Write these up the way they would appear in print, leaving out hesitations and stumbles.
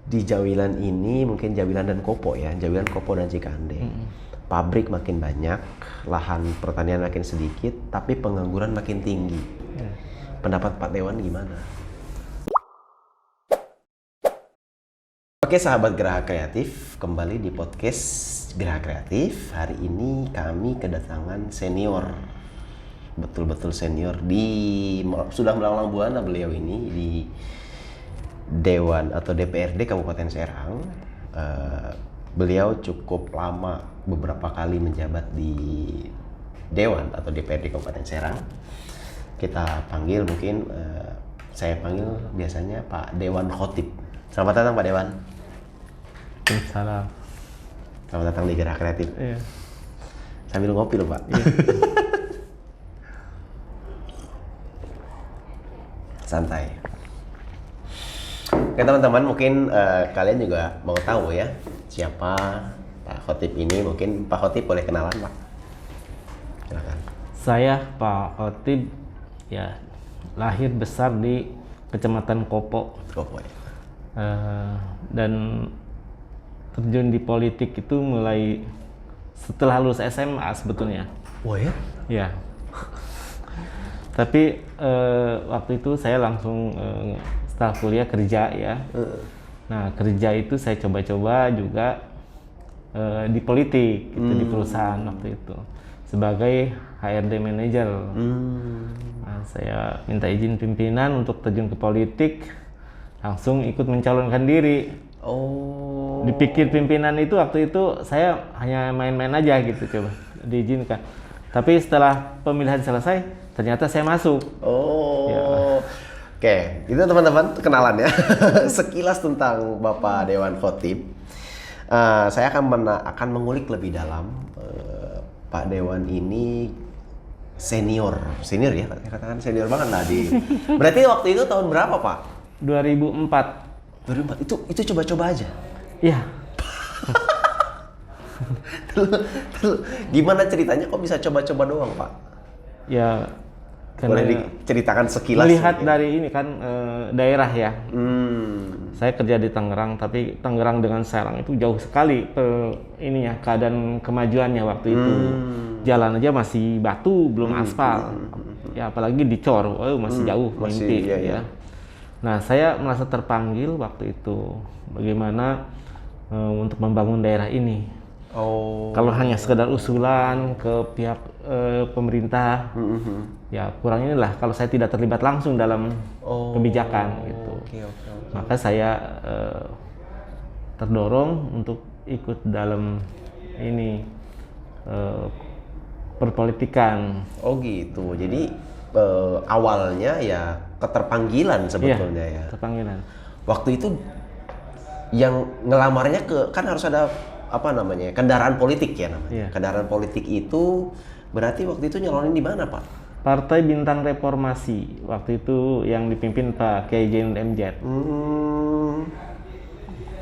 di Jawilan ini mungkin Jawilan dan Kopo ya, Jawilan, Kopo dan Cikande. Pabrik makin banyak, lahan pertanian makin sedikit, tapi pengangguran makin tinggi. Pendapat Pak Dewan gimana? Oke sahabat Geraha Kreatif, kembali di podcast Geraha Kreatif. Hari ini kami kedatangan senior, betul-betul senior sudah melanglang buana beliau ini di Dewan atau DPRD Kabupaten Serang. Beliau cukup lama, beberapa kali menjabat di Dewan atau DPRD Kabupaten Serang. Kita panggil mungkin, saya panggil biasanya Pak Dewan Khotib. Selamat datang Pak Dewan. Salam. Selamat datang di Geraha Kreatif. Iya. Sambil ngopi loh Pak. Iya. Santai. Oke teman-teman, mungkin kalian juga mau tahu ya siapa Pak Khotib ini. Mungkin Pak Khotib boleh kenalan Pak. Silakan. Saya Pak Khotib, ya lahir besar di Kecamatan Kopo. Kopo ya. Dan terjun di politik itu mulai setelah lulus SMA sebetulnya. Oh ya? Ya. Tapi waktu itu saya langsung setelah kuliah kerja ya. Nah kerja itu saya coba-coba juga di politik, itu di perusahaan waktu itu sebagai HRD manager. Nah, saya minta izin pimpinan untuk terjun ke politik, langsung ikut mencalonkan diri. Oh. Dipikir pimpinan itu waktu itu saya hanya main-main aja gitu, coba diizinkan. Tapi setelah pemilihan selesai, ternyata saya masuk. Oh. Ya. Oke, itu teman-teman kenalan ya. Sekilas tentang Bapak Dewan Khotib. Saya akan mengulik lebih dalam. Pak Dewan ini senior ya, katakan senior banget lah di. Berarti waktu itu tahun berapa Pak? 2004. 2004. Itu coba-coba aja. Iya. Gimana ceritanya kok bisa coba-coba doang Pak? Ya. Boleh diceritakan sekilas? Melihat dari ini kan daerah ya. Saya kerja di Tangerang, tapi Tangerang dengan Serang itu jauh sekali ininya keadaan kemajuannya waktu itu. Jalan aja masih batu, belum aspal. Ya apalagi dicor, masih jauh, mimpi ya. Nah saya merasa terpanggil waktu itu bagaimana untuk membangun daerah ini. Oh. Kalau hanya sekedar usulan ke pihak pemerintah, ya kurangnya lah kalau saya tidak terlibat langsung dalam kebijakan gitu. Okay. Maka saya terdorong untuk ikut dalam ini perpolitikan. Oh gitu. Jadi awalnya ya keterpanggilan sebetulnya ya. Terpanggilan. Waktu itu yang ngelamarnya kan harus ada apa namanya, kendaraan politik ya namanya. Iya. Kendaraan politik itu berarti waktu itu nyalonin di mana Pak? Partai Bintang Reformasi waktu itu yang dipimpin Pak Kiai Jainul MZ.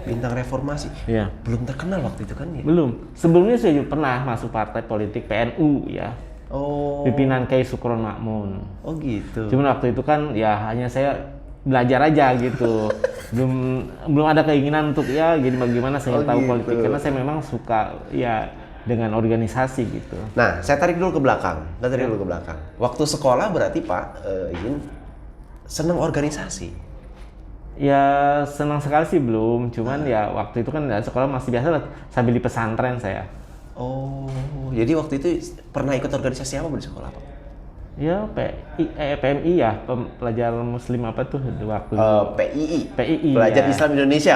Bintang Reformasi. Iya. Belum terkenal waktu itu kan ya? Belum. Sebelumnya saya juga pernah masuk partai politik PNU ya. Oh. Pimpinan Kiai Sukron Makmun. Oh gitu. Cuman waktu itu kan ya hanya saya belajar aja gitu. belum ada keinginan untuk ya jadi bagaimana saya tahu gitu. politik karena saya memang suka ya dengan organisasi gitu. Nah, saya tarik dulu ke belakang. Waktu sekolah berarti Pak senang organisasi. Ya senang sekali sih belum, cuman ya waktu itu kan ya, sekolah masih biasa lah sambil di pesantren saya. Oh, jadi waktu itu pernah ikut organisasi apa di sekolah Pak? Ya PMI ya, pelajar Muslim apa tuh waktu PII Pelajar ya. Islam Indonesia.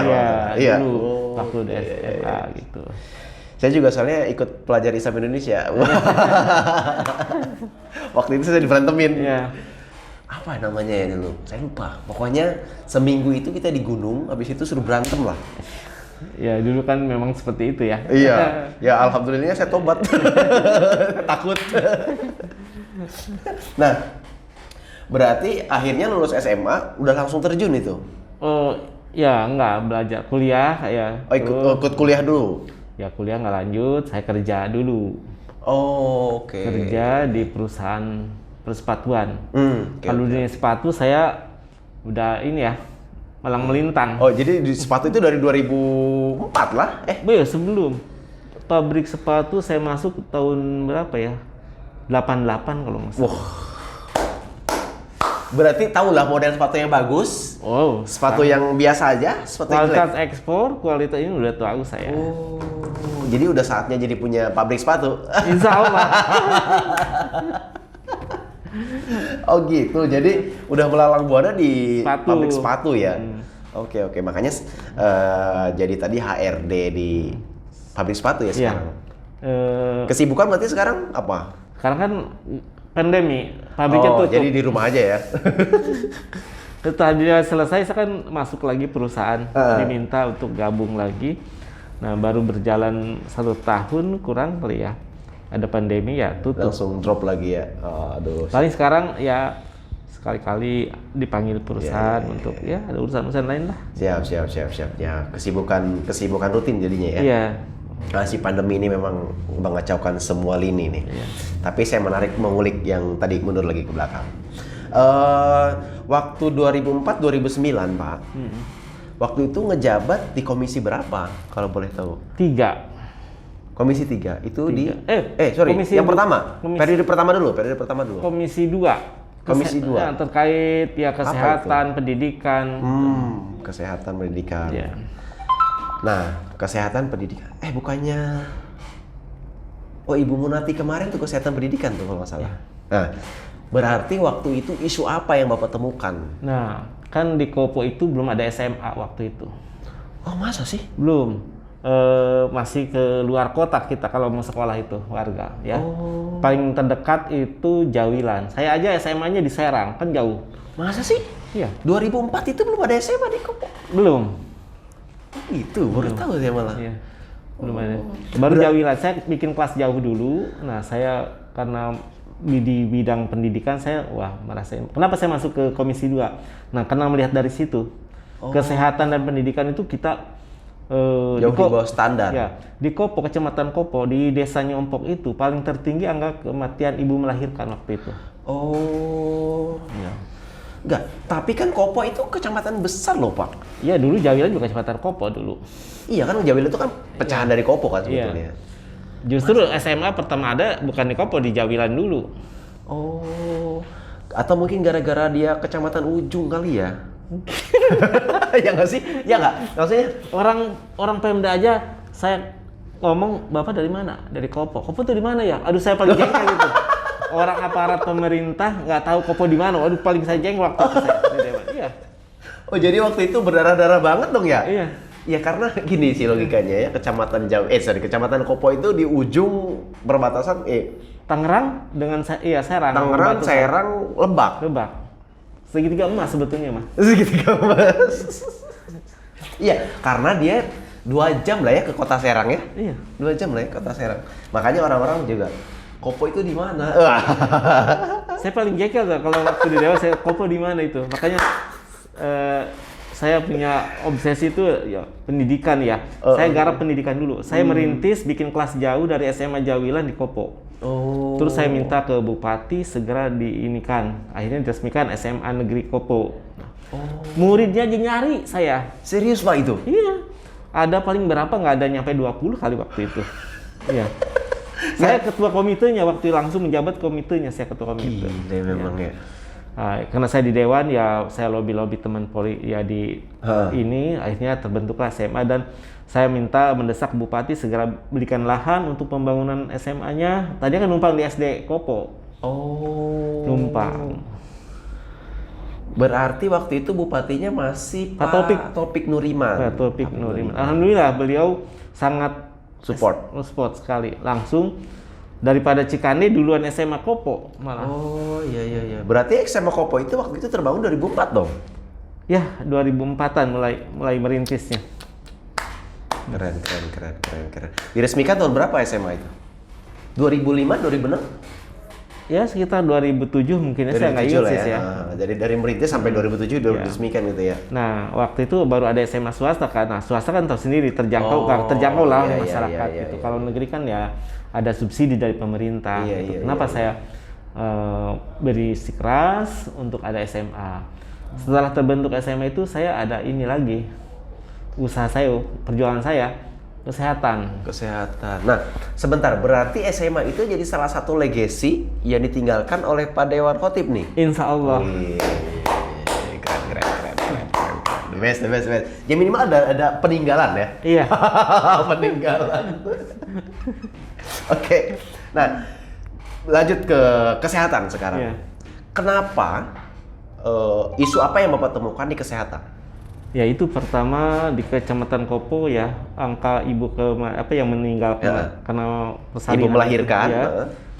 Iya. Dulu waktu di SMA gitu. Saya juga soalnya ikut pelajar Islam Indonesia. Waktu itu saya diberantemin. Iya. Apa namanya ya dulu? Saya lupa. Pokoknya seminggu itu kita di gunung, habis itu suruh berantem lah. Ya dulu kan memang seperti itu ya. Iya. Ya alhamdulillahnya saya tobat. Takut. Nah, berarti akhirnya lulus SMA udah langsung terjun itu? Ya enggak, belajar kuliah ya. Ikut kuliah dulu? Ya kuliah nggak lanjut, saya kerja dulu. Oh, oke. Kerja di perusahaan persepatuan. Okay, Kalau dunia sepatu saya udah ini ya, malang melintang. Oh, jadi di sepatu itu dari 2004 lah. Sebelum pabrik sepatu saya masuk tahun berapa ya? 88 kalau nggak salah. Wah. Berarti tahulah model sepatu yang bagus. Oh, Sepatu yang biasa aja, sepatu yang kualitas jelek. ekspor, kualitas ini udah tahu saya. Oh, jadi udah saatnya jadi punya pabrik sepatu. Insya Allah. Oh gitu, jadi udah melalang buana di Sepatu. pabrik sepatu ya. Oke, makanya jadi tadi HRD di pabrik sepatu ya Iya. sekarang. Kesibukan berarti sekarang apa? Sekarang kan pandemi, pabriknya tutup. Jadi di rumah aja ya. Setelah dia selesai, saya kan masuk lagi perusahaan, diminta untuk gabung lagi. Nah, baru berjalan 1 tahun kurang kali ya. Ada pandemi ya tutup. Langsung drop lagi ya. Aduh. Paling sekarang ya sekali-kali dipanggil perusahaan untuk ya ada urusan-urusan lain lah. Siap. Ya, kesibukan rutin jadinya ya. Iya. Si pandemi ini memang mengacaukan semua lini nih. Iya. Tapi saya menarik mengulik yang tadi mundur lagi ke belakang. Waktu 2004-2009 Pak, waktu itu ngejabat di komisi berapa kalau boleh tahu? 3. Komisi 3 itu di Komisi yang du- pertama. komisi- Periode pertama dulu. Komisi 2. Komisi 2. Ya, terkait ya kesehatan, pendidikan. Kesehatan pendidikan. Ya. Nah, kesehatan pendidikan. Bukannya Ibu Munati kemarin tuh kesehatan pendidikan tuh kalau nggak salah. Nah, berarti waktu itu isu apa yang Bapak temukan? Nah, kan di Kopo itu belum ada SMA waktu itu. Oh, masa sih? Belum. Masih ke luar kota kita kalau mau sekolah itu warga ya. Oh. Paling terdekat itu Jawilan. Saya aja SMA-nya di Serang, kan jauh. Masa sih? Iya. 2004 itu belum ada SMA di Kopo. Belum. Itu baru tahu saya malah. Iya. Belum ada. Baru Jawilan. Saya bikin kelas jauh dulu. Nah, saya karena di bidang pendidikan saya merasa kenapa saya masuk ke Komisi 2. Nah, karena melihat dari situ. Kesehatan dan pendidikan itu kita Jauh di bawah standar. Ya, di Kopo, Kecamatan Kopo, di Desa Nyompok itu paling tertinggi angka kematian ibu melahirkan waktu itu. Oh. Ya. Enggak, tapi kan Kopo itu kecamatan besar loh, Pak. Iya, dulu Jawilan juga Kecamatan Kopo dulu. Iya kan, Jawilan itu kan pecahan dari Kopo kan sebetulnya. Justru SMA pertama ada bukan di Kopo, di Jawilan dulu. Oh. Atau mungkin gara-gara dia kecamatan ujung kali ya? Ya nggak sih? Ya nggak? Maksudnya Orang Pemda aja saya ngomong, "Bapak dari mana?" "Dari Kopo." "Kopo tuh di mana ya?" Aduh, saya paling jengkel gitu. Orang aparat pemerintah nggak tahu Kopo di mana. Waduh, paling saya jengkel waktu itu saya di Dewan. Iya. Oh, jadi waktu itu berdarah-darah banget dong ya? Iya. Ya karena gini sih logikanya ya, Kecamatan Kopo itu di ujung perbatasan Tangerang dengan Serang. Tangerang, Batu Serang, Lebak. Lebak. Segitiga emas sebetulnya mah. Segitiga Mas. Iya, karena dia 2 jam lah ya ke kota Serang ya. Iya. 2 jam lah ya ke kota Serang. Makanya orang-orang juga Kopo itu di mana? Saya paling jengkel tuh kalau waktu di Dewa, saya Kopo di mana itu. Makanya saya punya obsesi itu ya pendidikan ya. Saya garap pendidikan dulu. Saya merintis bikin kelas jauh dari SMA Jawilan di Kopo. Oh. Terus saya minta ke Bupati segera diinikan. Akhirnya diresmikan SMA Negeri Kopo. Muridnya aja nyari saya. Serius Pak itu? Iya. Ada paling berapa, nggak ada nyampe 20 kali waktu itu. Iya. Saya ketua komitenya waktu langsung menjabat komitenya, saya ketua komite. Gila memang ya. Nah, karena saya di dewan ya saya lobby teman poli ya di ini akhirnya terbentuklah SMA dan saya minta mendesak Bupati segera belikan lahan untuk pembangunan SMA-nya. Tadi kan numpang di SD Kopo. Oh. Numpang. Berarti waktu itu bupatinya masih Pak Taufik Nuriman. Pak Taufik Nuriman. Alhamdulillah beliau sangat support sekali. Langsung daripada Cikande duluan SMA Kopo malah. Oh iya. Berarti SMA Kopo itu waktu itu terbangun 2004 dong? Ya, 2004-an mulai merintisnya. Keren. Diresmikan tahun berapa SMA itu? 2005, 2006? Ya sekitar 2007 mungkin saya nggak ingat sih ya. Jadi dari merintis sampai 2007 udah diresmikan gitu ya. Nah waktu itu baru ada SMA swasta kan. Nah swasta kan tahu sendiri terjangkau lah oleh masyarakat gitu. Kalau negeri kan ya ada subsidi dari pemerintah. Kenapa saya berisikeras untuk ada SMA? Setelah terbentuk SMA itu saya ada ini lagi. Usaha saya, perjuangan saya, kesehatan. Kesehatan. Nah, sebentar, berarti SMA itu jadi salah satu legacy yang ditinggalkan oleh Pak Dewan Khotib nih? Insya Allah. Wih, keren. The best. Ya minimal ada peninggalan ya? Iya. Peninggalan. Oke. Nah, lanjut ke kesehatan sekarang. Iya. Kenapa isu apa yang Bapak temukan di kesehatan? Ya itu pertama di Kecamatan Kopo ya, angka ibu yang meninggal karena persalinan ibu melahirkan ya,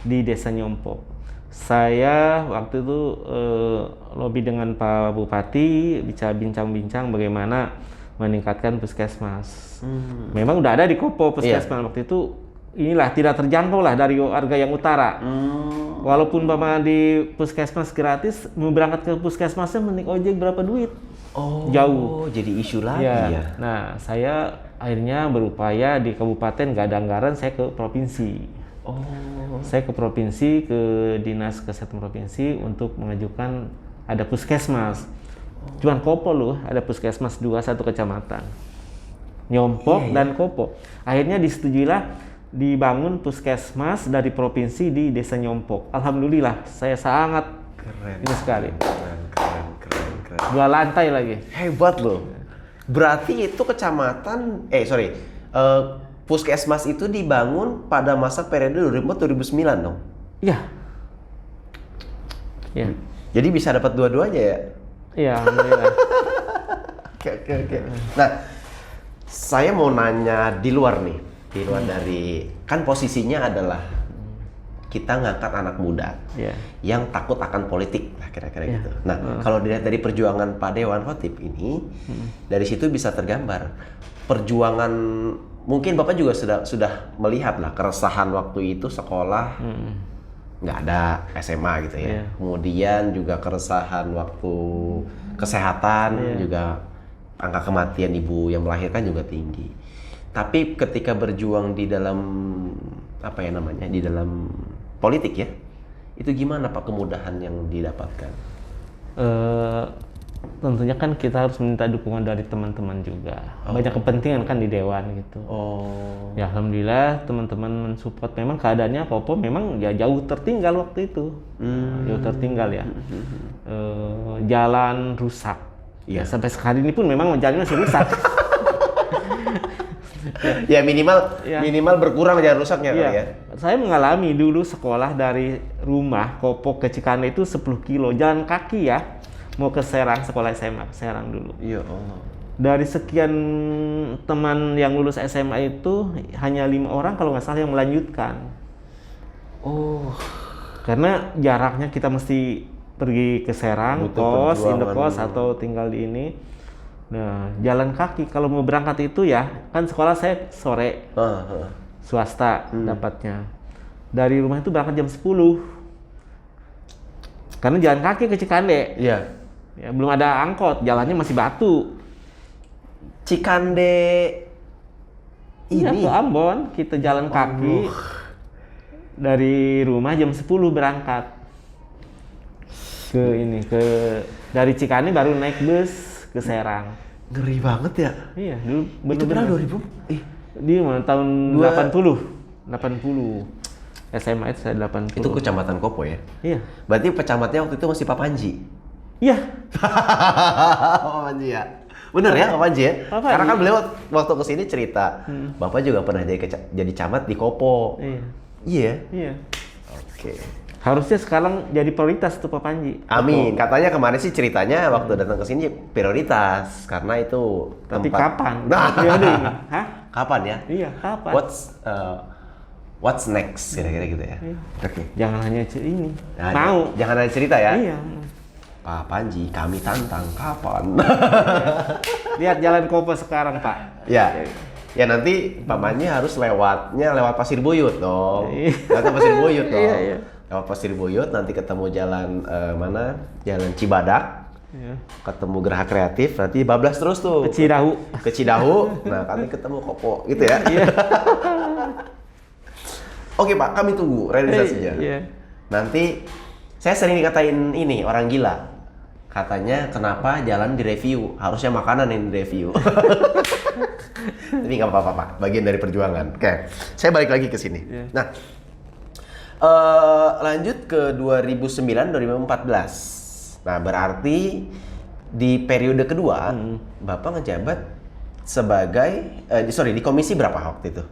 di Desa Nyompok. Saya waktu itu lobby dengan Pak Bupati, bincang-bincang bagaimana meningkatkan puskesmas. Memang udah ada di Kopo puskesmas waktu itu, inilah tidak terjangkau lah dari warga yang utara. Walaupun Bapak di puskesmas gratis, mau berangkat ke puskesmasnya mending ojek berapa duit. Oh, jauh. Jadi isu lagi ya. Nah, saya akhirnya berupaya di kabupaten nggak ada anggaran, saya ke provinsi. Oh. Saya ke provinsi, ke Dinas Kesehatan Provinsi untuk mengajukan ada puskesmas. Cuman Kopo loh, ada puskesmas 21 kecamatan. Nyompok dan Kopo. Akhirnya disetujuilah dibangun puskesmas dari provinsi di Desa Nyompok. Alhamdulillah, saya sangat Keren. ini sekali. Keren. 2 lantai lagi. Hebat loh. Berarti itu puskesmas itu dibangun pada masa periode 2004-2009 dong? Iya. Iya. Jadi bisa dapat dua-duanya ya? Iya, alhamdulillah. Oke. Nah, saya mau nanya di luar nih. Di luar dari, kan posisinya adalah kita ngangkat anak muda yang takut akan politik lah kira-kira gitu. Nah, kalau dilihat dari perjuangan Pak Dewan Khotib ini, dari situ bisa tergambar perjuangan. Mungkin Bapak juga sudah melihat lah keresahan waktu itu sekolah nggak ada SMA gitu ya. Kemudian juga keresahan waktu kesehatan juga angka kematian ibu yang melahirkan juga tinggi. Tapi ketika berjuang di dalam di dalam politik ya, itu gimana Pak kemudahan yang didapatkan? Tentunya kan kita harus minta dukungan dari teman-teman juga. Banyak kepentingan kan di dewan gitu. Ya alhamdulillah teman-teman mensupport. Memang keadaannya Kopo memang ya jauh tertinggal waktu itu. Jauh tertinggal ya. Jalan rusak. Ya sampai sekarang ini pun memang jalannya masih rusak. Ya minimal berkurang jalan rusaknya kali ya. Saya mengalami dulu sekolah dari rumah Kopo ke Cikande itu 10 kilo jalan kaki ya. Mau ke Serang, sekolah SMA ke Serang dulu. Ya Allah. Dari sekian teman yang lulus SMA itu hanya 5 orang kalau nggak salah yang melanjutkan. Karena jaraknya kita mesti pergi ke Serang, indekos atau tinggal di ini. Nah, jalan kaki kalau mau berangkat itu ya, kan sekolah saya sore. Swasta dapatnya. Dari rumah itu berangkat jam 10. Karena jalan kaki ke Cikande. Iya. Ya, belum ada angkot, jalannya masih batu. Cikande ini ke Ambon, kita jalan kaki. Dari rumah jam 10 berangkat. Dari Cikande baru naik bus ke Serang. Ngeri banget ya. Iya, dulu itu pernah 2000? Di mana tahun 80. SMA itu saya 80. Itu Kecamatan Kopo ya? Iya. Berarti pecamatnya waktu itu masih Pak Panji? Iya. Pak Panji ya? Bener ya Pak Panji ya? Karena kan beliau waktu kesini cerita, Bapak juga pernah jadi camat di Kopo. Iya? Iya. Oke. Harusnya sekarang jadi prioritas tuh Pak Panji. Amin. Katanya kemarin sih ceritanya waktu datang ke sini prioritas karena itu Tapi tempat. kapan? Periode ini. Hah? Kapan ya? Iya, kapan? What's next kira-kira gitu ya. Oke. Jangan hanya ini. Nah, jangan hanya cerita ya. Iya. Pak Panji, kami tantang kapan? Lihat jalan Kopo sekarang, Pak. Ya. Ya nanti Pak Panji harus lewat Pasir Buyut dong. Lewat Pasir Buyut dong. Iya. Lewat Pasir Buyut nanti ketemu jalan mana? Jalan Cibadak. Iya. Ketemu Geraha Kreatif, nanti bablas terus tuh. Ke Cidahu. Nah, kami ketemu Kopo gitu ya. Iya. Oke Pak, kami tunggu realisasinya. Iya. Nanti saya sering dikatain ini orang gila. katanya kenapa jalan direview, harusnya makanan yang direview. Tapi nggak apa-apa Pak, bagian dari perjuangan. Oke, saya balik lagi ke sini. Nah, lanjut ke 2009-2014. Nah, berarti di periode kedua Bapak ngejabat sebagai di komisi berapa waktu itu?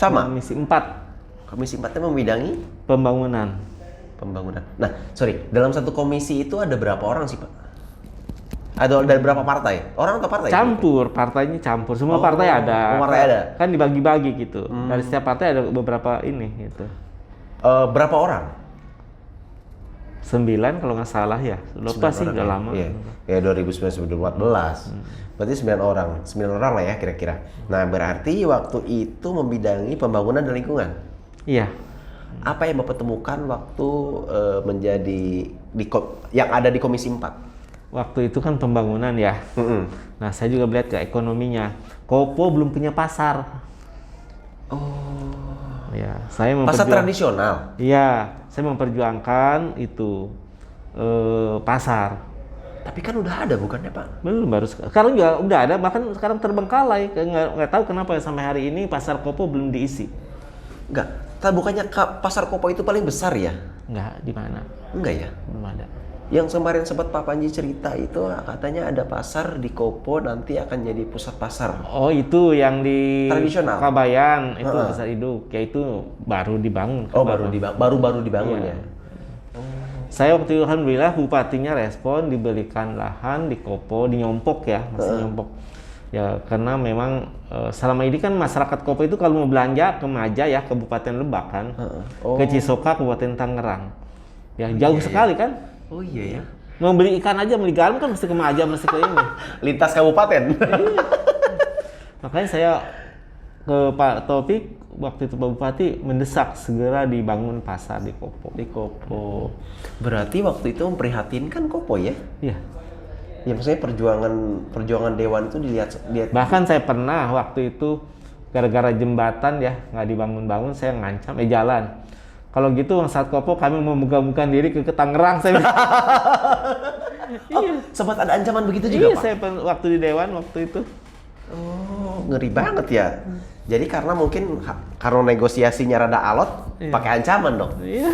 Sama. Komisi 4. Komisi 4-nya membidangi Pembangunan. Nah, dalam satu komisi itu ada berapa orang sih, Pak? Ada dari berapa partai? Orang atau partai? Campur, partainya campur. Semua partai ada. Semua partai ada. Kan dibagi-bagi gitu. Dari setiap partai ada beberapa ini gitu. Berapa orang? 9 kalau nggak salah ya. Lupa sih, udah lama. Iya. Ya 2019-2014. Berarti 9 orang. 9 orang lah ya kira-kira. Nah, berarti waktu itu membidangi pembangunan dan lingkungan. Iya. Apa yang Bapak temukan waktu menjadi yang ada di Komisi 4? Waktu itu kan pembangunan ya. Nah, saya juga melihat ke ekonominya. Kopo belum punya pasar. Ya, saya Pasar tradisional. Iya, saya memperjuangkan itu pasar. Tapi kan udah ada bukannya Pak? Belum, baru sekarang juga udah ada, bahkan sekarang terbengkalai. Nggak tahu kenapa sampai hari ini pasar Kopo belum diisi. Enggak. Bukannya pasar Kopo itu paling besar ya? Enggak, di mana? Enggak ya? Belum ada. Yang kemarin sempat Pak Panji cerita itu katanya ada pasar di Kopo nanti akan jadi pusat pasar. Oh, itu yang di tradisional. Kabayan, itu pasar induk, yaitu baru dibangun. Baru dibangun ya. Saya waktu itu alhamdulillah bupatinya respon diberikan lahan di Kopo, di Nyompok ya, masih Nyompok. Ya karena memang selama ini kan masyarakat Kopo itu kalau mau belanja ke Maja ya, Kabupaten Lebak kan, ke Cisoka, Kabupaten Tangerang. Ya jauh sekali kan? Oh iya ya. Mau beli ikan aja, beli garam kan mesti ke Maja, mesti ke ini. Lintas kabupaten. Iya. Makanya saya ke Pak Taufik waktu itu Pak Bupati mendesak segera dibangun pasar di Kopo. Di Kopo. Berarti waktu itu memprihatinkan Kopo ya? Iya. Ya maksudnya perjuangan dewan itu dilihat. Bahkan saya pernah waktu itu gara-gara jembatan ya nggak dibangun-bangun, saya ngancam jalan. Kalau gitu saat Kopo kami mau menggabungkan diri ke Tangerang saya. Iya. Sempat ada ancaman begitu juga Pak? Iya, saya waktu di dewan waktu itu. Oh, ngeri banget ya. Jadi karena mungkin karena negosiasinya rada alot, pakai ancaman dong. Iya.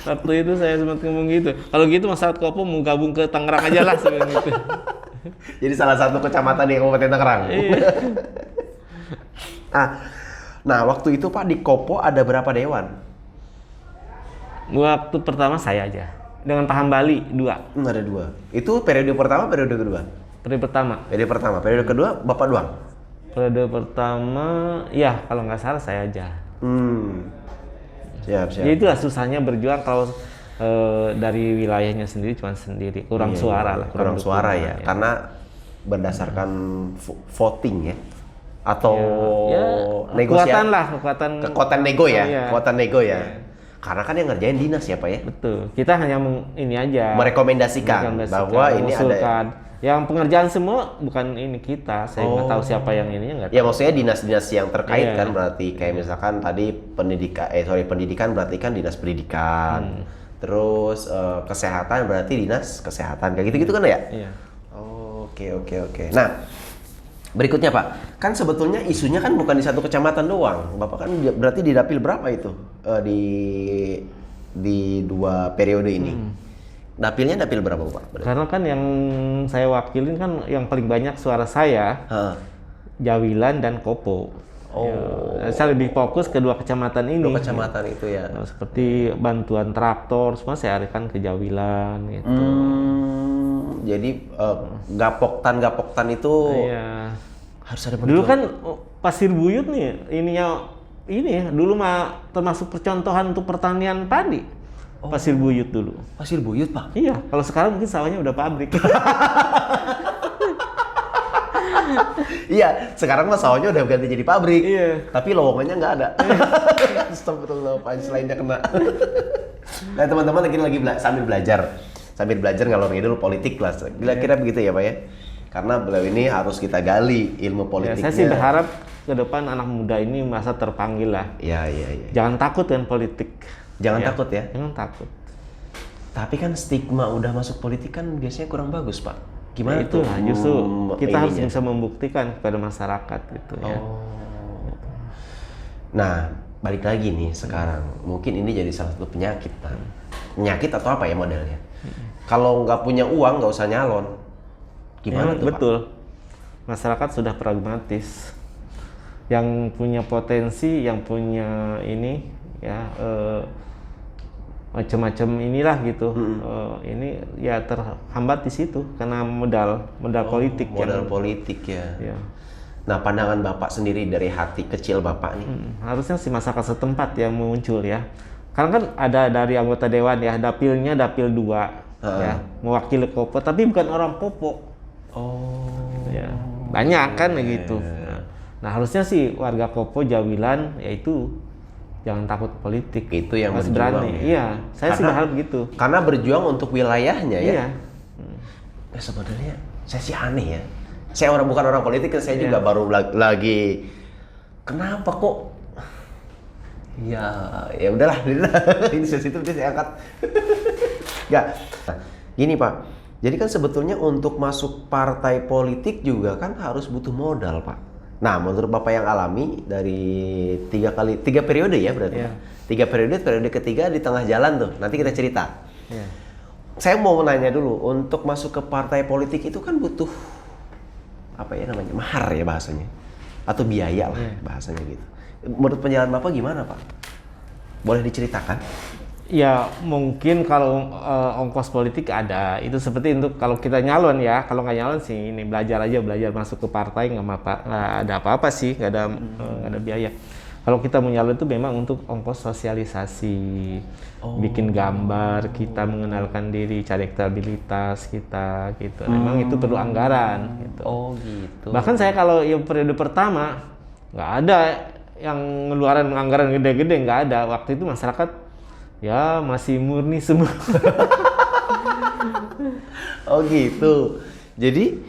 Waktu itu saya sempat ngomong gitu. Kalau gitu masyarakat Kopo mau gabung ke Tangerang aja lah sebenarnya gitu. Jadi salah satu kecamatan di Kabupaten Tangerang. Iya. Nah, waktu itu Pak di Kopo ada berapa dewan? Waktu pertama saya aja. Dengan Pak Hambali 2. Ada 2. Itu periode pertama, periode kedua? Periode pertama. Periode pertama. Periode kedua Bapak doang? Periode pertama, ya kalau nggak salah saya aja. Siap. Jadi itulah susahnya berjuang kalau dari wilayahnya sendiri cuma sendiri. Kurang suara lah. Kurang suara ya. Karena berdasarkan voting ya. Atau negosiasi. Kekuatan nego ya. Iya. Kekuatan nego ya. Karena kan yang ngerjain dinas ya Pak ya. Betul. Kita hanya ini aja. Merekomendasikan bahwa ini ada. Yang pengerjaan semua bukan ini kita. Saya nggak tahu siapa yang ininya nggak tahu. Ya maksudnya dinas-dinas yang terkait kan berarti kayak misalkan tadi pendidikan berarti kan dinas pendidikan. Terus kesehatan berarti dinas kesehatan kayak gitu-gitu kan ya? Iya. Oke. Nah, berikutnya Pak, kan sebetulnya isunya kan bukan di satu kecamatan doang. Bapak kan berarti di dapil berapa itu di 2 periode ini? Dapilnya dapil berapa Pak? Karena kan yang saya wakilin kan yang paling banyak suara saya, Jawilan dan Kopo. Ya, saya lebih fokus ke 2 kecamatan ini. 2 kecamatan itu ya. Seperti bantuan traktor, semua saya alihkan ke Jawilan gitu. Jadi gapoktan itu harus ada dulu kan Pasir Buyut nih dulu mah termasuk percontohan untuk pertanian padi. Pasir Buyut dulu. Pasir Buyut Pak? Iya, kalau sekarang mungkin sawahnya udah pabrik. Iya, sekarang mah sawahnya udah ganti jadi pabrik. Iya. Tapi lowongannya nggak ada. Astagfirullah, punchline-nya kena. Nah teman-teman lagi sambil belajar ngalor ngidul politik lah. Kira-kira begitu ya Pak ya? Karena beliau ini harus kita gali ilmu politiknya. Saya sih berharap ke depan anak muda ini merasa terpanggil lah. Iya. Jangan takut dengan politik. Jangan takut ya? Jangan takut. Tapi kan stigma udah masuk politik kan biasanya kurang bagus, Pak. Gimana itu tuh? lah justru kita harus ininya? bisa membuktikan kepada masyarakat gitu ya. Nah, balik lagi nih sekarang. Mungkin ini jadi salah satu penyakit, Pak. Penyakit atau apa ya modelnya? Kalau nggak punya uang nggak usah nyalon. Gimana Ya, tuh, betul. Masyarakat sudah pragmatis. Yang punya potensi, yang punya ini ya macam-macam inilah gitu. Ini ya terhambat di situ karena modal politik Modal yang politik ya. ya. Nah, pandangan Bapak sendiri dari hati kecil Bapak nih. Harusnya si masyarakat setempat yang muncul ya. Karena kan ada dari anggota dewan ya, dapilnya dapil 2 ya, mewakili Kopo tapi bukan orang Kopo. Ya, banyak kan gitu. Nah, harusnya sih warga Kopo Jawilan yaitu jangan takut politik. Itu yang harus berjuang, berani. ya? Iya, saya sih Karena- berharap begitu. Karena berjuang untuk wilayahnya ya. Iya. Ya sebenarnya saya sih aneh ya. Saya bukan orang politik, kan saya juga baru lagi kenapa kok? Ya udahlah, ini sensitif deh saya angkat. Nggak. Nah, gini Pak. Jadi kan sebetulnya untuk masuk partai politik juga kan harus butuh modal, Pak. Nah, menurut Bapak yang alami dari 3 periode ya berarti. Iya. 3 periode ketiga di tengah jalan tuh. Nanti kita cerita. Iya. Saya mau menanya dulu, untuk masuk ke partai politik itu kan butuh apa ya namanya, mahar ya bahasanya, atau biaya lah bahasanya gitu. Menurut penjelasan Bapak gimana Pak? Boleh diceritakan? Ya mungkin kalau ongkos politik ada, itu seperti untuk kalau kita nyalon ya, kalau nggak nyalon sih ini belajar masuk ke partai nggak ada apa-apa sih, nggak ada biaya. Kalau kita mau nyalon itu memang untuk ongkos sosialisasi, bikin gambar, kita mengenalkan diri, cari elektabilitas kita gitu. Memang itu perlu anggaran gitu. Oh gitu. Bahkan saya kalau yang periode pertama nggak ada yang ngeluaran anggaran gede-gede, nggak ada. Waktu itu masyarakat ya masih murni semua. Oh gitu. Jadi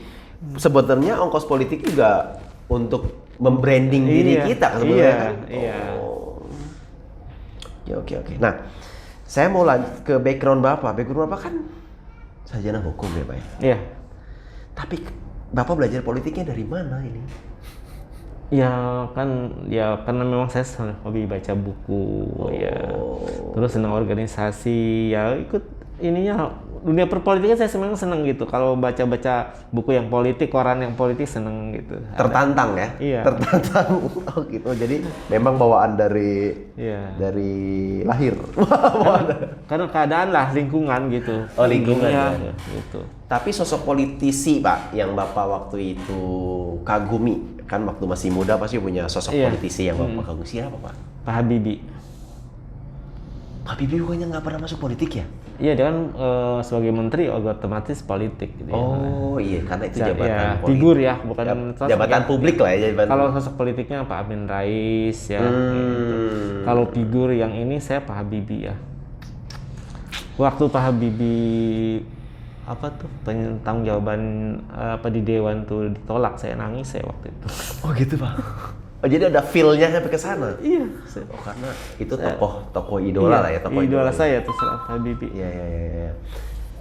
sebetulnya ongkos politik juga untuk membranding diri Iya, kita sebenarnya iya, kan? iya. Oh. Ya, oke. Nah, saya mau lanjut ke background Bapak. Background Bapak kan sarjana hukum ya Pak ya? Iya. Tapi Bapak belajar politiknya dari mana ini? Ya kan, ya karena memang saya hobi baca buku, ya. Terus senang organisasi, ya ikut ininya dunia perpolitikan saya memang senang gitu. Kalau baca-baca buku yang politik, koran yang politik senang gitu. Tertantang ya? Iya. Tertantang. Oh gitu. Jadi memang bawaan dari lahir. Karena keadaan lah, lingkungan gitu. Oh, lingkungan ya. ya. Gitu. Tapi sosok politisi Pak yang Bapak waktu itu kagumi, kan waktu masih muda pasti punya sosok politisi yang Bapak kagumi. Siapa Pak? Pak Habibie. Pak Habibie bukannya nggak pernah masuk politik ya? Iya, dia kan sebagai menteri otomatis politik gitu ya. Oh iya, karena itu jabatan Ya, politik. figur ya, bukan Jabatan publik lah ya. Jabatan. Kalau sosok politiknya Pak Amin Rais ya. Gitu. Kalau figur yang ini saya Pak Habibie ya. Waktu Pak Habibie apa tuh tentang jawaban apa di dewan tuh ditolak, saya nangis saya waktu itu. Oh gitu Pak. Oh jadi ada feel-nya sampai ke sana. Iya. Oh karena itu tokoh idola lah ya, tokoh idola saya tuh Pak Habibie. Iya.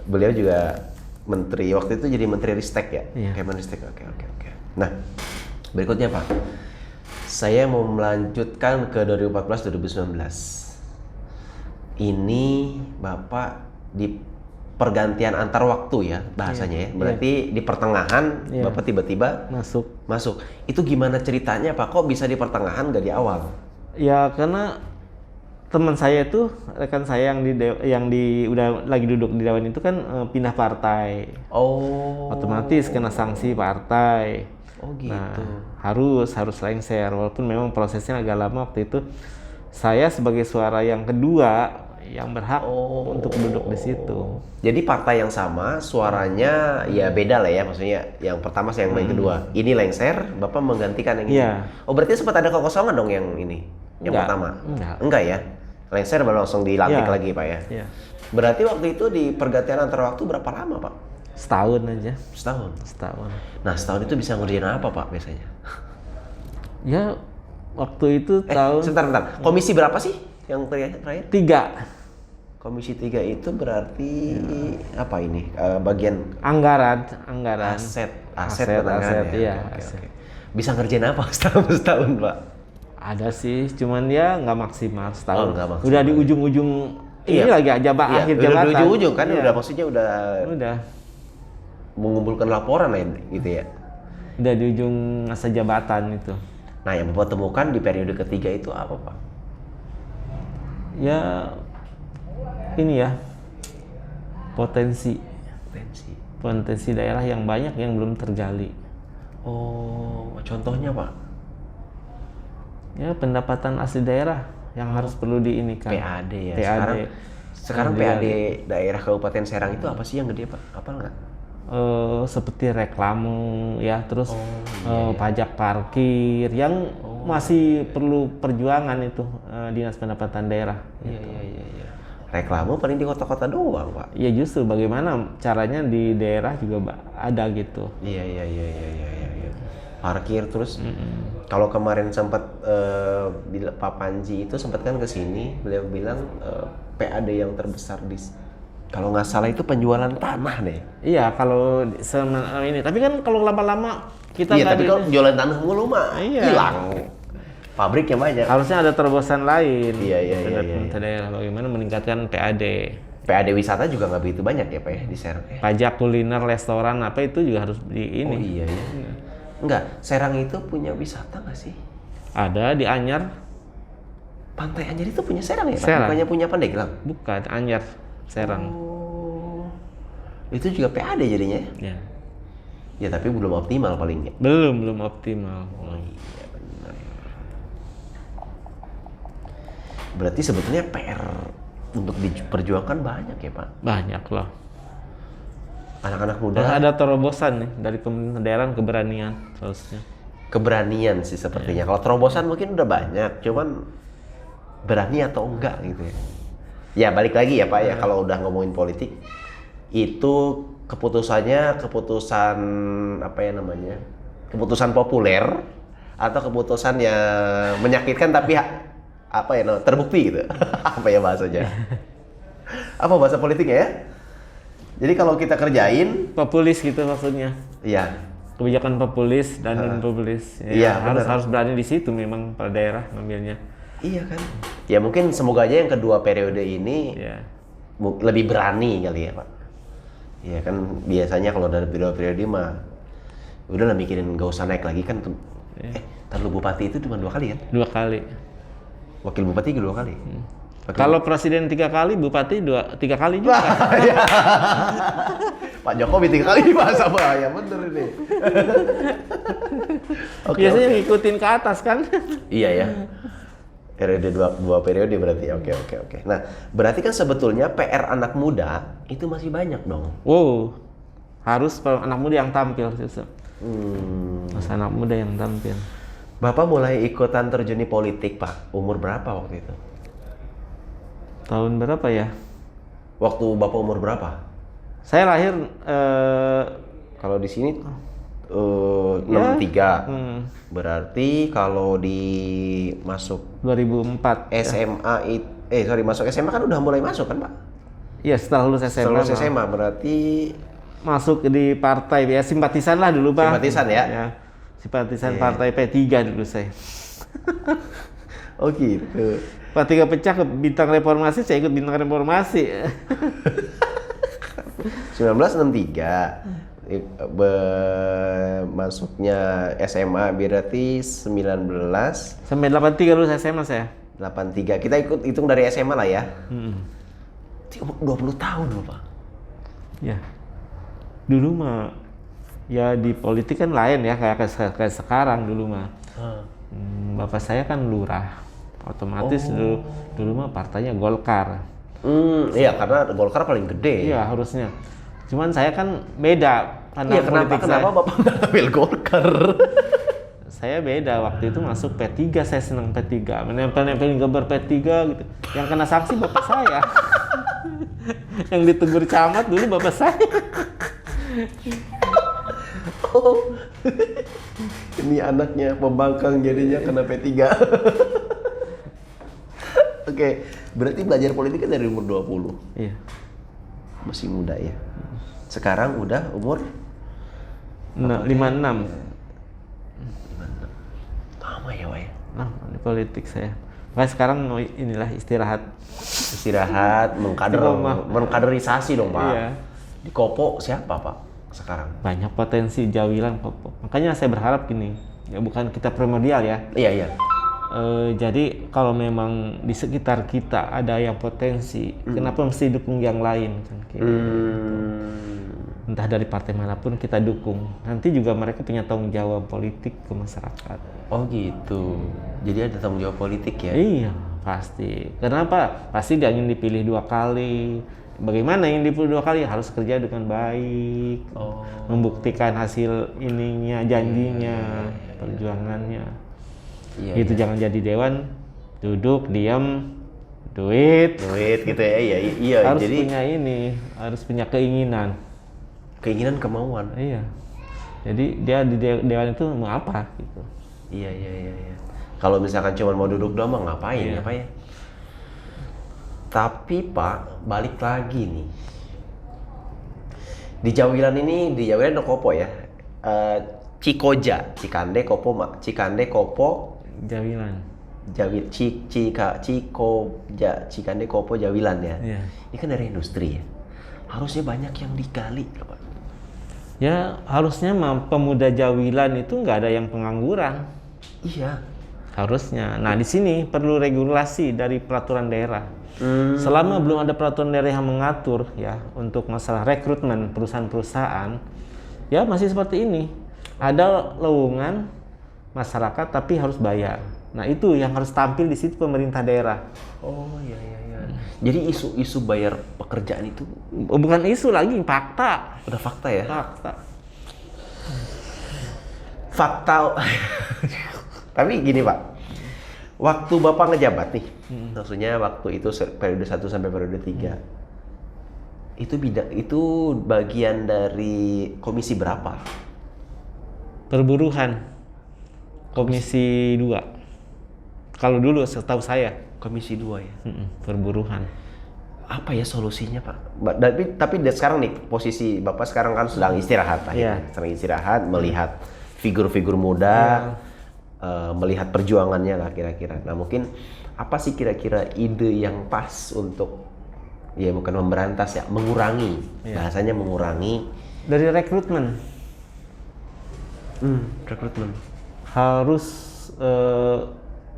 Beliau juga menteri waktu itu, jadi menteri Ristek ya. Iya. Kemenristek. Oke. Nah, berikutnya Pak. Saya mau melanjutkan ke 2014-2019. Ini Bapak di pergantian antar waktu ya bahasanya ya. Berarti di pertengahan Bapak tiba-tiba masuk. Itu gimana ceritanya Pak? Kok bisa di pertengahan nggak di awal? Ya karena teman saya itu, rekan saya yang udah lagi duduk di dewan itu kan pindah partai. Oh. Otomatis kena sanksi partai. Oh gitu. Nah, harus lengser walaupun memang prosesnya agak lama waktu itu. Saya sebagai suara yang kedua yang berhak untuk duduk di situ. Jadi partai yang sama, suaranya ya beda lah ya, maksudnya yang pertama sama yang kedua. Ini lengser, Bapak menggantikan yang ini. Oh berarti sempat ada kekosongan dong yang ini, yang pertama? Enggak ya? Lengser baru langsung dilantik lagi Pak ya? Iya. Berarti waktu itu di pergantian antar waktu berapa lama Pak? Setahun aja. Setahun? Setahun. Nah setahun itu bisa ngerjain apa Pak biasanya? Ya waktu itu tahun... Sebentar. Komisi berapa sih yang terakhir? 3. Komisi 3 itu berarti apa ini? Bagian Anggaran. aset penanganan ya. Iya. Oke, aset. oke. Bisa ngerjain apa setahun, Pak? Ada sih, cuman dia nggak maksimal setahun. Nggak maksimal. Udah di ujung-ujung ini Iya. lagi akhir Udah jabatan. di ujung-ujung kan, Iya. udah maksudnya udah Udah mengumpulkan laporan lah gitu ya. Udah di ujung masa jabatan itu. Nah, yang Bapak temukan di periode ketiga itu apa, Pak? Ya ini ya potensi daerah yang banyak yang belum tergali. Oh, contohnya, Pak? Ya pendapatan asli daerah yang harus perlu diinikan. PAD ya. PAD. Sekarang PAD daerah Kabupaten Serang itu apa sih yang gede, Pak? Apa enggak? Seperti reklame ya, terus pajak parkir yang masih perlu perjuangan itu dinas pendapatan daerah. Iya. Reklame paling di kota-kota doang, Pak. Ya justru bagaimana caranya di daerah juga ada gitu. Iya. Parkir terus. Kalau kemarin sempat Pak Panji itu sempat kan ke sini, beliau bilang PAD yang terbesar kalau nggak salah itu penjualan tanah deh. Iya, kalau ini. Tapi kan kalau lama-lama kita Iya, tapi kalau jualan tanah mulu mah hilang. Pabriknya banyak. Harusnya ada terobosan lain. Iya. Pemerintah daerah bagaimana meningkatkan PAD. PAD wisata juga nggak begitu banyak ya, Pak ya, di Serang. Pajak kuliner, restoran apa itu juga harus di ini. Oh iya ya. Enggak, Serang itu punya wisata nggak sih? Ada di Anyar. Pantai Anyar itu punya Serang ya, Pak? Serang. Bukannya punya Pandeglang? Bukan, Anyar, Serang. Oh. Itu juga PAD jadinya ya? Ya. Ya tapi belum optimal palingnya. Belum optimal. Oh iya benar. Berarti sebetulnya PR untuk diperjuangkan banyak ya, Pak? Banyak loh. Anak-anak muda Harus ada terobosan nih dari pemerintah daerah, keberanian harusnya. keberanian sih sepertinya. Kalau terobosan mungkin udah banyak, cuman berani atau enggak gitu ya. Ya balik lagi ya, Pak ya, kalau udah ngomongin politik itu keputusan apa ya namanya? Keputusan populer atau keputusan yang menyakitkan tapi apa ya namanya? Terbukti gitu. Apa ya bahasanya? Apa bahasa politiknya ya? Jadi kalau kita kerjain Populis gitu maksudnya. iya. Kebijakan populis dan populis. Iya, harus berani di situ memang pada daerah ngambilnya. Iya kan? Ya mungkin semoga aja yang kedua periode ini Ya. lebih berani kali ya, Pak. Iya kan biasanya kalau dari periode mah udah lah mikirin nggak usah naik lagi kan. Lalu bupati itu cuma 2 kali kan? 2 kali. Wakil bupati 2 kali. Kalau presiden 3 kali, bupati 3 kali juga. Pak Jokowi 3 kali di masa bahaya bener ini. Biasanya ngikutin ke atas kan. Iya ya. Periode 2 periode berarti. Oke. Nah, berarti kan sebetulnya PR anak muda itu masih banyak dong. Wow. Harus anak muda yang tampil justru. Harus anak muda yang tampil. Bapak mulai ikutan terjun di politik, Pak. Umur berapa waktu itu? Tahun berapa ya? Waktu Bapak umur berapa? Saya lahir Kalau di sini 63. Berarti kalau masuk 2004. SMA masuk SMA kan udah mulai masuk kan, Pak? Iya, setelah lulus SMA. Setelah lulus SMA berarti masuk di partai ya, simpatisan lah dulu, Pak. Simpatisan ya? Ya. Simpatisan partai P3 dulu saya. Oh gitu. P3 pecah ke Bintang Reformasi, saya ikut Bintang Reformasi. 1963. Masuknya SMA berarti 19 Sampai 83 lulus SMA saya. 83. Kita ikut hitung dari SMA lah ya. 20 tahun loh, Pak. Ya. Dulu mah ya di politik kan lain ya kayak sekarang dulu mah. Bapak saya kan lurah. Otomatis dulu mah partainya Golkar. Iya karena Golkar paling gede. Iya harusnya. Cuman saya kan beda Iya kenapa Bapak nggak ambil Golkar? Saya beda waktu itu masuk P3, saya senang P3. Menempel-nempelin gambar P3 gitu. Yang kena sanksi bapak saya. Yang ditegur camat dulu bapak saya. Oh. Ini anaknya pembangkang jadinya kena P3. Oke, berarti belajar politik kan dari umur 20. Iya. Masih muda ya. Sekarang udah umur 56. lama ya, Wak ya. Nah, di politik saya. Makanya sekarang mau inilah istirahat. Istirahat, mengkaderisasi dong, Pak. Iya. Di Kopo siapa, Pak? Sekarang. Banyak potensi Jawilan Kopo. Makanya saya berharap gini, ya bukan kita primordial ya. Iya, iya. Jadi kalau memang di sekitar kita ada yang potensi, kenapa mesti dukung yang lain? Kan? Entah dari partai manapun kita dukung. Nanti juga mereka punya tanggung jawab politik ke masyarakat. Oh gitu. Jadi ada tanggung jawab politik ya? Iya, pasti. Kenapa? Pasti dia ingin dipilih 2 kali. Bagaimana yang dipilih 2 kali? Harus kerja dengan baik, membuktikan hasil ininya, janjinya, perjuangannya. Iya, Itu iya. jangan jadi dewan, duduk, diam, duit Gitu ya? Iya, iya. harus Jadi punya ini, harus punya keinginan. keinginan, kemauan. Iya. Jadi dia di dewan itu mau apa gitu. Iya, iya, iya, iya. Kalau misalkan cuma mau duduk doang mah ngapain Iya. ya, Pak ya? Tapi Pak, balik lagi nih. Di Jawilan ini, di Jawilan ada Kopo ya. Cikoja, Cikande, Kopo, Cikande, Kopo, Jawilan. Cikoja, Cikande, Kopo, Jawilan ya. Iya. Ini kan dari industri ya. Harusnya banyak yang digali, Pak. Ya harusnya pemuda Jawilan itu nggak ada yang pengangguran. Iya. Harusnya. Nah di sini perlu regulasi dari peraturan daerah. Selama belum ada peraturan daerah yang mengatur ya untuk masalah rekrutmen perusahaan-perusahaan, ya masih seperti ini. Ada lowongan masyarakat tapi harus bayar. Nah itu yang harus tampil di situ pemerintah daerah. Oh iya, iya, iya. Jadi isu bayar pekerjaan itu Bukan isu lagi, fakta. udah fakta ya? Fakta. Fakta. Tapi gini Pak, waktu Bapak ngejabat nih, maksudnya waktu itu periode 1 sampai periode 3, itu bagian dari komisi berapa? Perburuhan. Komisi 2. Kalau dulu setahu saya. Komisi 2 ya? Perburuhan. Apa ya solusinya Pak? Tapi sekarang nih, posisi Bapak sekarang kan sedang istirahat akhirnya. Iya. Sedang istirahat, melihat figur-figur muda, melihat perjuangannya lah kira-kira. Nah mungkin apa sih kira-kira ide yang pas untuk, ya bukan memberantas ya, mengurangi, bahasanya mengurangi. Dari rekrutmen. Rekrutmen. Harus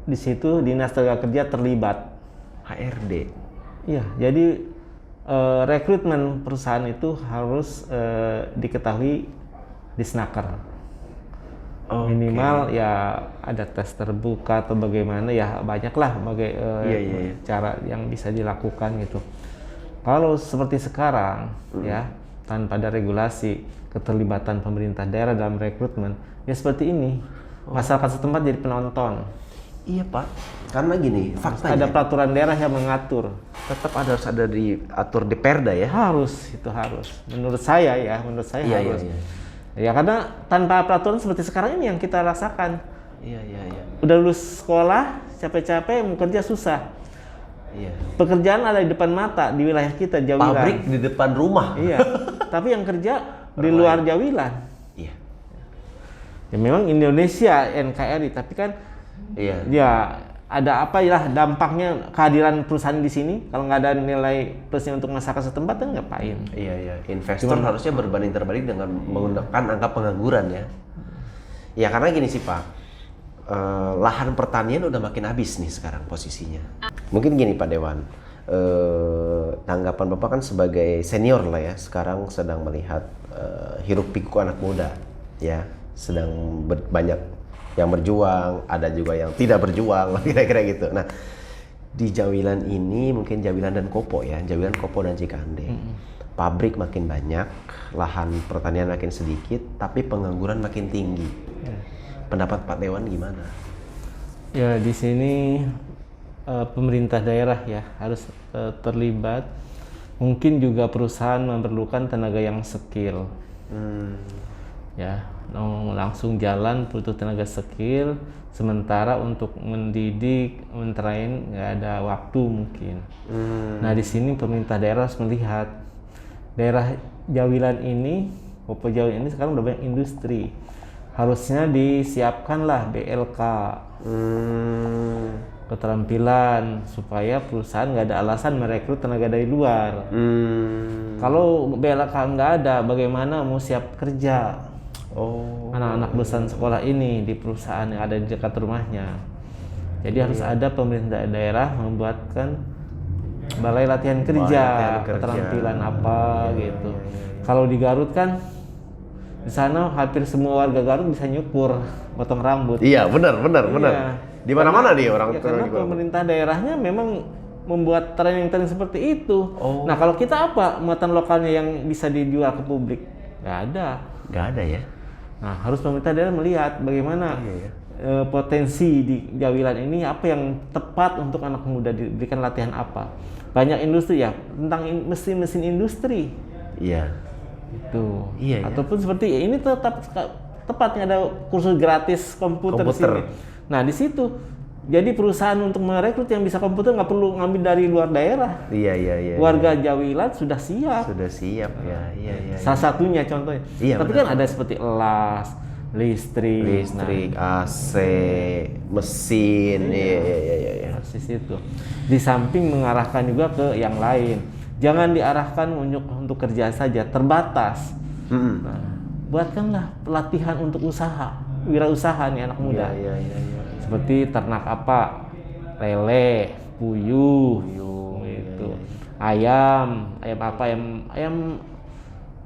di situ Dinas Tenaga Kerja terlibat. HRD. Iya, jadi rekrutmen perusahaan itu harus diketahui di Snaker. Minimal ya ada tes terbuka atau bagaimana ya banyaklah Iya. cara yang bisa dilakukan gitu. Kalau seperti sekarang ya tanpa ada regulasi keterlibatan pemerintah daerah dalam rekrutmen ya seperti ini. Masyarakat setempat jadi penonton. Iya Pak, karena gini, faktanya Ada peraturan daerah yang mengatur. tetap harus ada diatur di Perda ya. Harus, itu harus. Menurut saya Iya, harus. iya. Ya karena tanpa peraturan seperti sekarang ini yang kita rasakan. Iya. Udah lulus sekolah, capek-capek mau kerja susah. Iya. Pekerjaan ada di depan mata di wilayah kita, Jawilan. Pabrik di depan rumah. Iya. Tapi yang kerja di luar Jawilan. Iya. Ya memang Indonesia NKRI, tapi kan Iya. ya ada apa ya dampaknya kehadiran perusahaan di sini kalau nggak ada nilai plusnya untuk masyarakat setempat kan ngapain? Iya. Investor harusnya berbanding terbalik dengan menggunakan angka pengangguran ya. Ya karena gini sih Pak, lahan pertanian udah makin habis nih sekarang posisinya. Mungkin gini Pak Dewan, tanggapan Bapak kan sebagai senior lah ya, sekarang sedang melihat hiruk pikuk anak muda, ya sedang banyak yang berjuang, ada juga yang tidak berjuang, kira-kira gitu. Nah, di Jawilan ini mungkin Jawilan dan Kopo ya, Jawilan, Kopo dan Cikande. Pabrik makin banyak, lahan pertanian makin sedikit, tapi pengangguran makin tinggi. Pendapat Pak Dewan gimana? Ya di sini pemerintah daerah ya harus terlibat. Mungkin juga perusahaan memerlukan tenaga yang skill. Ya langsung jalan butuh tenaga skill, sementara untuk mendidik, mentrain nggak ada waktu mungkin. Nah di sini pemerintah daerah harus melihat daerah Jawilan ini, Papua Jawilan ini sekarang udah banyak industri, harusnya disiapkanlah BLK keterampilan supaya perusahaan nggak ada alasan merekrut tenaga dari luar. Kalau BLK nggak ada, bagaimana mau siap kerja? Anak-anak lulusan sekolah ini di perusahaan yang ada di dekat rumahnya. Jadi harus ada pemerintah daerah membuatkan balai latihan kerja, keterampilan apa gitu. Kalau di Garut kan di sana hampir semua warga Garut bisa nyukur, potong rambut. Iya, benar. Iya. Di mana-mana dia orang karena pemerintah daerahnya memang membuat training seperti itu. Nah, kalau kita apa? Muatan lokalnya yang bisa dijual ke publik? Nggak ada ya. Nah, harus pemerintah daerah melihat bagaimana potensi di Jawilan ini, apa yang tepat untuk anak muda, diberikan latihan apa. Banyak industri ya, tentang mesin-mesin industri. Iya. Itu. Iya. Ataupun seperti ini tepatnya ada kursus gratis komputer. Di sini. Nah di situ, jadi perusahaan untuk merekrut yang bisa komputer nggak perlu ngambil dari luar daerah. Iya. Warga Jawilan sudah siap. Iya. Salah satunya contohnya. Iya, tapi kan ada seperti las, listrik, AC, mesin. Iya. Di situ. Di samping mengarahkan juga ke yang lain. Jangan diarahkan untuk kerja saja, terbatas. Nah, buatkanlah pelatihan untuk usaha, wirausaha nih anak muda. Iya. Seperti ternak apa, lele, puyuh, gitu. Ayam apa, ayam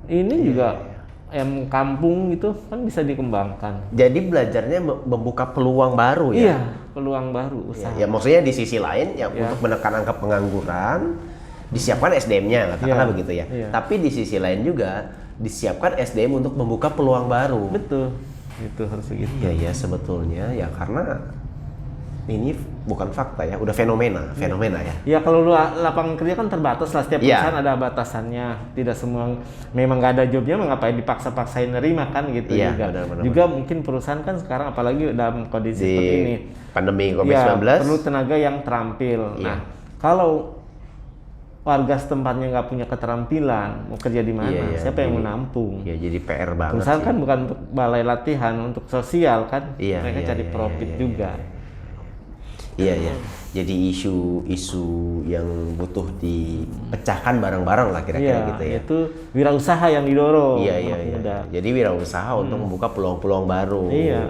ini juga ayam kampung gitu kan bisa dikembangkan. Jadi belajarnya membuka peluang baru ya? Iya, peluang baru usaha. Ya, maksudnya di sisi lain ya untuk menekan angka pengangguran, disiapkan SDM-nya, katakanlah begitu ya. Tapi di sisi lain juga disiapkan SDM untuk membuka peluang baru. Betul. Itu harus begitu. Iya sebetulnya ya, karena ini bukan fakta ya, udah fenomena ya. Ya kalau lapangan kerja kan terbatas lah, setiap perusahaan ada batasannya. Tidak semua, memang nggak ada jobnya, ngapain dipaksa-paksain nerima kan gitu juga. Benar. Juga mungkin perusahaan kan sekarang apalagi dalam kondisi seperti ini, pandemi COVID-19, perlu tenaga yang terampil. Nah kalau warga setempatnya nggak punya keterampilan, mau kerja di mana? Siapa yang menampung? Ya jadi PR banget. Perusahaan kan bukan untuk balai latihan, untuk sosial kan? Mereka cari profit juga. Iya. Jadi isu yang butuh dipecahkan bareng-bareng lah kira-kira gitu ya. Itu wirausaha yang didorong. Iya. Jadi wirausaha untuk membuka peluang-peluang baru. Iya.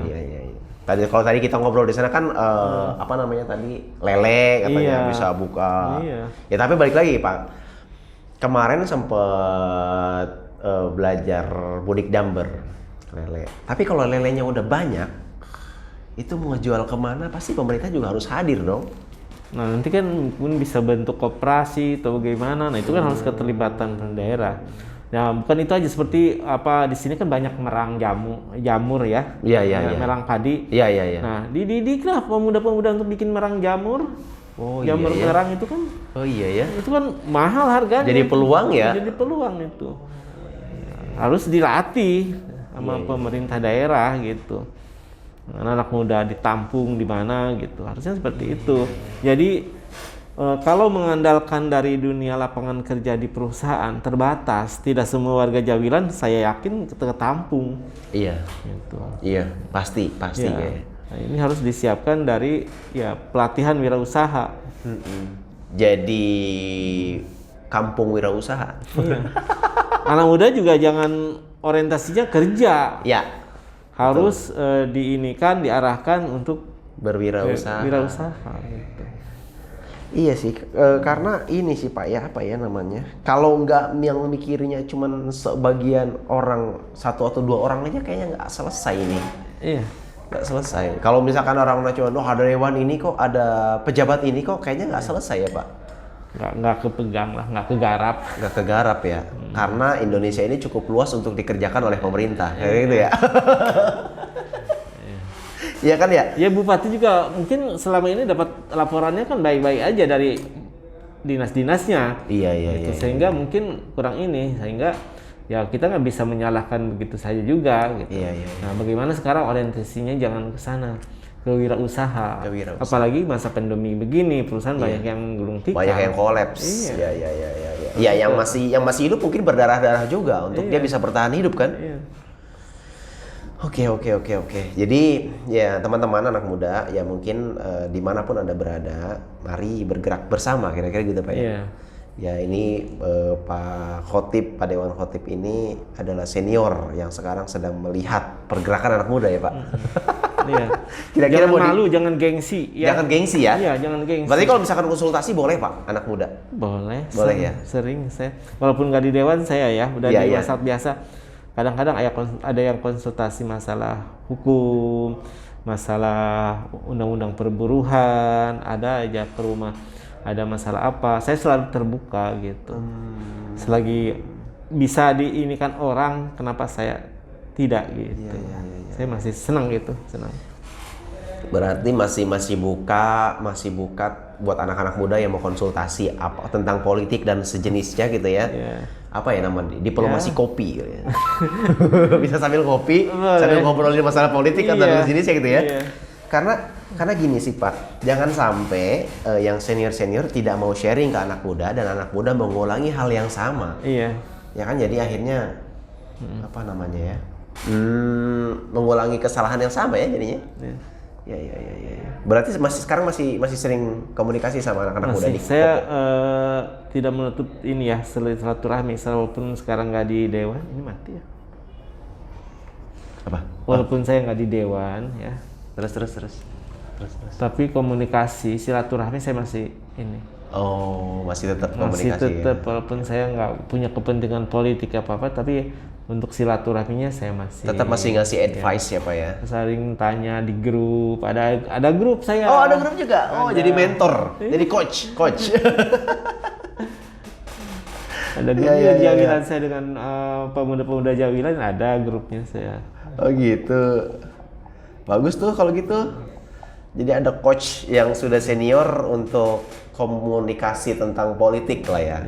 Kalau tadi kita ngobrol di sana kan apa namanya tadi, lele katanya bisa buka. Ya tapi balik lagi Pak, kemarin sempet belajar mudik damber lele. Tapi kalau lelenya udah banyak, itu mau jual kemana pasti pemerintah juga harus hadir dong. Nah nanti kan pun bisa bentuk koperasi atau bagaimana. Nah itu kan harus keterlibatan daerah. Nah, bukan itu aja, seperti apa di sini kan banyak merang jamur ya. Iya. Merang padi. Iya. Nah, dididiklah pemuda-pemuda untuk bikin merang jamur. Jamur merang itu kan. Oh iya ya. Itu kan mahal harganya. Jadi peluang ya. Jadi peluang itu. Harus dilatih sama pemerintah daerah gitu. Anak muda ditampung di mana gitu. Harusnya seperti itu. Jadi kalau mengandalkan dari dunia lapangan kerja di perusahaan terbatas, tidak semua warga Jawilan saya yakin ketampung. Iya. Gitu. Iya, pasti ya. Nah, ini harus disiapkan dari pelatihan wirausaha. Jadi kampung wirausaha. Iya. Anak muda juga jangan orientasinya kerja. Ya. Harus diarahkan untuk berwirausaha. Gitu. Iya sih, karena ini sih Pak ya, apa ya namanya, kalau nggak yang mikirnya cuman sebagian orang, satu atau dua orang aja kayaknya nggak selesai ini. Iya. Nggak selesai. Kalau misalkan orang cuma, ada dewan ini kok, ada pejabat ini kok, kayaknya nggak selesai ya Pak. Nggak kepegang lah, nggak kegarap. Nggak kegarap ya, karena Indonesia ini cukup luas untuk dikerjakan oleh pemerintah, kayak gitu ya. Iya kan ya? Ya Bupati juga mungkin selama ini dapat laporannya kan baik-baik aja dari dinas-dinasnya. Iya. Sehingga mungkin kurang ini, sehingga ya kita nggak bisa menyalahkan begitu saja juga gitu. Iya. Nah, bagaimana sekarang orientasinya jangan ke sana, ke wirausaha. Kewirausahaan. Apalagi masa pandemi begini, perusahaan banyak yang gulung tikar. Banyak yang kolaps. Iya. Ya, yang masih hidup mungkin berdarah-darah juga untuk dia bisa bertahan hidup kan. Iya. Oke. Jadi ya teman-teman anak muda ya mungkin dimanapun Anda berada, mari bergerak bersama kira-kira gitu Pak ya. Iya. Ya ini Pak Khotib, Pak Dewan Khotib ini adalah senior yang sekarang sedang melihat pergerakan anak muda ya Pak. Iya. Kira-kira Jangan malu, jangan gengsi. Ya. Jangan gengsi ya. Iya, jangan gengsi. Berarti kalau misalkan konsultasi boleh Pak anak muda? Boleh ya. Sering saya, walaupun nggak di dewan saya ya, udah Iya, di iya. WhatsApp biasa. Kadang-kadang ada yang konsultasi masalah hukum, masalah undang-undang perburuhan, ada aja ke rumah, ada masalah apa, saya selalu terbuka gitu. Selagi bisa diinikan orang, kenapa saya tidak gitu. Iya. Saya masih senang gitu, senang. Berarti masih buka buat anak-anak muda yang mau konsultasi apa tentang politik dan sejenisnya gitu ya. Iya. Apa ya namanya? Diplomasi kopi gitu ya. Bisa sambil kopi, Boleh. sambil ngobrolin masalah politik atau Iya. sejenisnya gitu ya. Iya. Karena gini sih Pak, jangan sampai yang senior-senior tidak mau sharing ke anak muda dan anak muda mengulangi hal yang sama. Iya. Ya kan jadi akhirnya apa namanya ya? Mengulangi kesalahan yang sama ya jadinya. Iya. Ya. Berarti sekarang masih sering komunikasi sama anak-anak muda di Saya tidak menutup ini ya, silaturahmi walaupun sekarang nggak di dewan, ini mati ya. apa? Walaupun saya nggak di dewan ya, Terus. tapi komunikasi silaturahmi saya masih ini. Oh, masih tetap Masih komunikasi. tetap walaupun saya nggak punya kepentingan politik apa-apa, tapi untuk silaturahminya saya masih. Tetap masih ngasih advice ya Pak ya. Saling tanya di grup, ada grup saya. Oh, ada grup juga. Oh, jadi mentor, jadi coach. Ada grupnya Jawilan saya dengan pemuda-pemuda Jawilan, ada grupnya saya. Oh gitu. Bagus tuh kalau gitu. Jadi ada coach yang sudah senior untuk komunikasi tentang politik lah ya.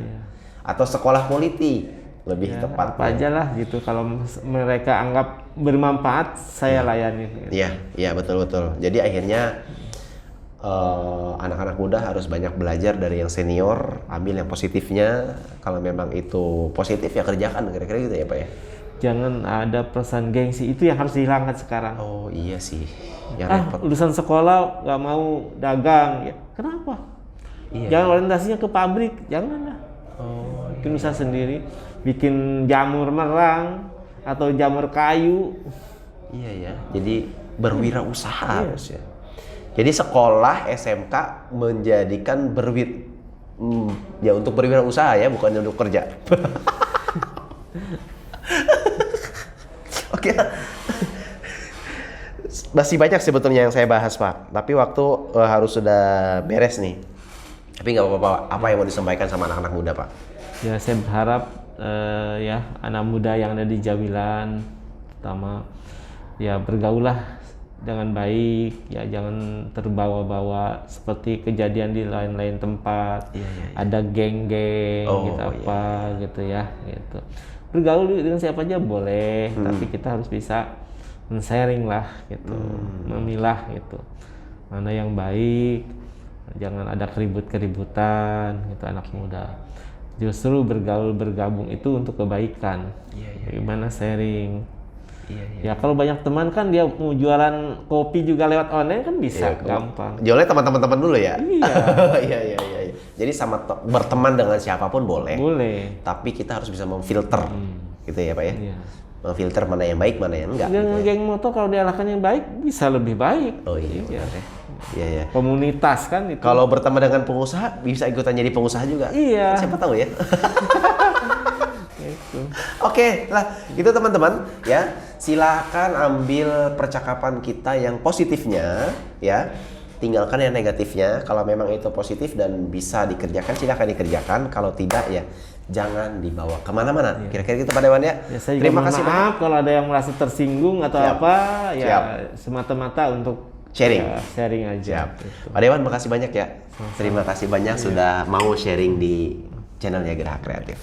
Atau sekolah politik lebih tepat. Apa aja lah gitu, kalau mereka anggap bermanfaat saya layani. Gitu. Iya betul. Jadi akhirnya anak-anak muda harus banyak belajar dari yang senior, ambil yang positifnya. Kalau memang itu positif ya kerjakan, kira-kira gitu ya Pak ya. Jangan ada perasaan gengsi, itu yang harus dihilangkan sekarang. Oh iya sih, yang repot. Lulusan sekolah nggak mau dagang, ya kenapa? Iya. Jangan orientasinya ke pabrik, janganlah. Bikin usaha sendiri, bikin jamur merang atau jamur kayu. Iya ya, jadi berwirausaha harus ya. Jadi sekolah SMK menjadikan ya untuk berwirausaha ya, bukan untuk kerja. Oke. Masih banyak sebetulnya yang saya bahas Pak, tapi waktu harus sudah beres nih. Tapi nggak apa-apa, apa yang mau disampaikan sama anak-anak muda Pak? Ya saya berharap ya anak muda yang ada di Jawilan, pertama ya bergaulah dengan baik, ya jangan terbawa-bawa seperti kejadian di lain-lain tempat. Iya. Ada geng-geng gitu gitu ya gitu. Bergaul dengan siapa aja boleh, tapi kita harus bisa men-sharing lah gitu, memilah gitu. Mana yang baik, jangan ada keribut-keributan gitu anak muda. Justru bergabung itu untuk kebaikan. Gimana sharing? Ya kalau banyak teman kan dia mau jualan kopi juga lewat online kan bisa gampang. Jualnya teman-teman dulu ya? Iya. Iya. Jadi berteman dengan siapapun boleh. Boleh. Tapi kita harus bisa memfilter, gitu ya Pak ya? Iya. Memfilter mana yang baik, mana yang enggak. Dengan geng motor kalau diarahkan yang baik bisa lebih baik. Oh iya. Iya. Komunitas kan itu. Kalau berteman dengan pengusaha bisa ikutan jadi pengusaha juga. Iya. Siapa tahu ya. Itu. Oke, lah itu teman-teman ya. Silakan ambil percakapan kita yang positifnya ya. Tinggalkan yang negatifnya. Kalau memang itu positif dan bisa dikerjakan, silakan dikerjakan. Kalau tidak ya jangan dibawa kemana-mana. Kira-kira gitu Pak Dewan ya. Saya Terima juga kasih maaf banyak. kalau ada yang merasa tersinggung atau Siap. apa ya. Siap. Semata-mata untuk Sharing. ya, sharing aja. Siap. Gitu. Pak Dewan makasih banyak ya. Terima kasih banyak sudah mau sharing di channelnya Geraha Kreatif.